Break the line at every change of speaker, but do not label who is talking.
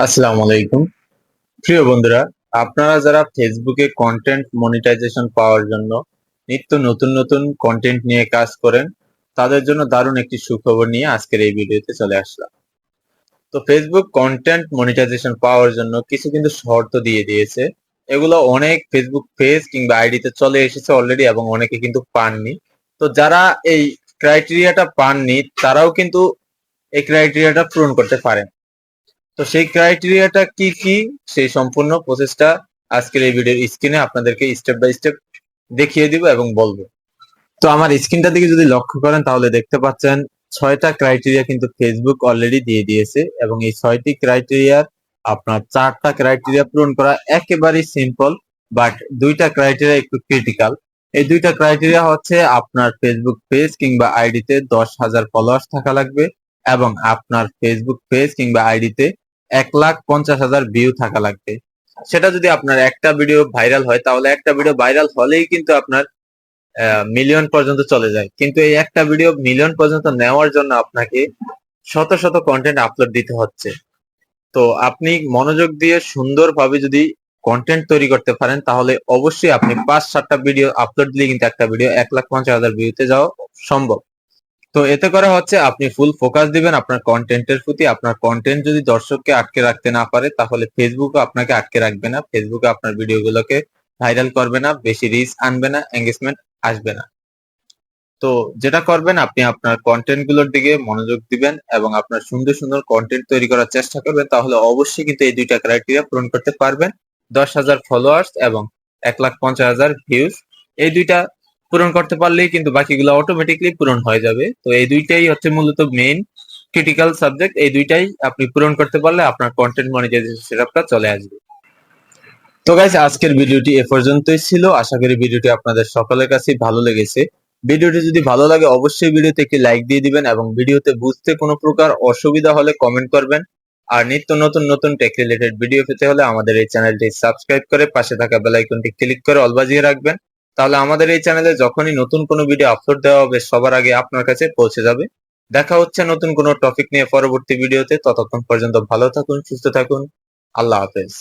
আসসালামু আলাইকুম প্রিয় বন্ধুরা, আপনারা যারা ফেসবুকে কন্টেন্ট মনিটাইজেশন পাওয়ার জন্য নিত্য নতুন নতুন কন্টেন্ট নিয়ে কাজ করেন, তাদের জন্য দারুণ একটি সুখবর নিয়ে আজকের এই ভিডিওতে চলে আসলাম। তো ফেসবুক কন্টেন্ট মনিটাইজেশন পাওয়ার জন্য কিছু কিন্তু শর্ত দিয়ে দিয়েছে। এগুলো অনেক ফেসবুক পেজ কিংবা আইডিতে চলে এসেছে অলরেডি এবং অনেকে কিন্তু পাননি। তো যারা এই ক্রাইটেরিয়াটা পাননি তারাও কিন্তু এই ক্রাইটেরিয়াটা পূরণ করতে পারেন। তো সেই ক্রাইটেরিয়াটা কি কি, সেই সম্পূর্ণ প্রসেসটা আজকের এই ভিডিওর স্ক্রিনে আপনাদেরকে স্টেপ বাই স্টেপ দেখিয়ে দিব এবং বলবো। তো আমার স্ক্রিনটা দিকে যদি লক্ষ্য করেন তাহলে দেখতে পাচ্ছেন 6টা ক্রাইটেরিয়া কিন্তু ফেসবুক অলরেডি দিয়ে দিয়েছে এবং এই 6টি ক্রাইটেরিয়ার আপনার 4টা ক্রাইটেরিয়া পূরণ করা একেবারেই সিম্পল, বাট 2টা ক্রাইটেরিয়া একটু ক্রিটিক্যাল। এই 2টা ক্রাইটেরিয়া হচ্ছে আপনার ফেসবুক পেজ কিংবা আইডিতে 10,000 ফলোয়ার্স থাকা লাগবে এবং আপনার ফেসবুক পেজ কিংবা আইডিতে 1,50,000 ভিউ থাকা লাগবে। সেটা যদি আপনার একটা ভিডিও ভাইরাল হয় তাহলে একটা ভিডিও ভাইরাল হলেই কিন্তু আপনার মিলিয়ন পর্যন্ত চলে যায়, কিন্তু এই একটা ভিডিও মিলিয়ন পর্যন্ত নেওয়ার জন্য আপনাকে শত শত কন্টেন্ট আপলোড দিতে হচ্ছে। তো আপনি মনোযোগ দিয়ে সুন্দরভাবে যদি কন্টেন্ট তৈরি করতে পারেন তাহলে অবশ্যই আপনি 5-7টা ভিডিও আপলোড দিলে কিন্তু একটা ভিডিও 1,50,000 ভিউতে যাওয়া সম্ভব। তো এতে করে হচ্ছে আপনি ফুল ফোকাস দিবেন আপনার কন্টেন্টের প্রতি। আপনার কন্টেন্ট যদি দর্শককে আটকে রাখতে না পারে তাহলে ফেসবুকও আপনাকে আটকে রাখবে না, ফেসবুকে আপনার ভিডিওগুলোকে ভাইরাল করবে না, বেশি রিচ আনবে না, এঙ্গেজমেন্ট আসবে না। তো যেটা করবেন আপনি আপনার কন্টেন্ট গুলোর দিকে মনোযোগ দিবেন এবং আপনার সুন্দর সুন্দর কন্টেন্ট তৈরি করার চেষ্টা করবেন, তাহলে অবশ্যই কিন্তু এই 2টা ক্রাইটেরিয়া পূরণ করতে পারবেন। 10,000 ফলোয়ার্স এবং 1,50,000 ভিউজ, এই 2টা পূরণ করতে পারলেই কিন্তু বাকিগুলো অটোমেটিকলি পূরণ হয়ে যাবে। তো এই 2টাই হচ্ছে মূলত মেইন ক্রিটিক্যাল সাবজেক্ট। এই 2টাই আপনি পূরণ করতে পারলে আপনার কন্টেন্ট মনিটাইজেশন সেটআপটা চলে আসবে। তো গাইস, আজকের ভিডিওটি এ পর্যন্তই ছিল। আশা করি ভিডিওটি আপনাদের সকলের কাছেই ভালো লেগেছে। ভিডিওটি যদি ভালো লাগে অবশ্যই ভিডিওতে একটি লাইক দিয়ে দিবেন এবং ভিডিওতে বুঝতে কোনো প্রকার অসুবিধা হলে কমেন্ট করবেন। আর নিত্য নতুন নতুন টেক রিলেটেড ভিডিও পেতে হলে আমাদের এই চ্যানেলটি সাবস্ক্রাইব করে পাশে থাকা বেল আইকনটি ক্লিক করে অল বাজিয়ে রাখবেন। তাহলে আমাদের এই চ্যানেলে যখনই নতুন কোনো ভিডিও আপলোড দেওয়া হবে সবার আগে আপনার কাছে পৌঁছে যাবে। দেখা হচ্ছে নতুন কোনো টপিক নিয়ে পরবর্তী ভিডিওতে। ততক্ষণ পর্যন্ত ভালো থাকুন, সুস্থ থাকুন। আল্লাহ হাফেজ।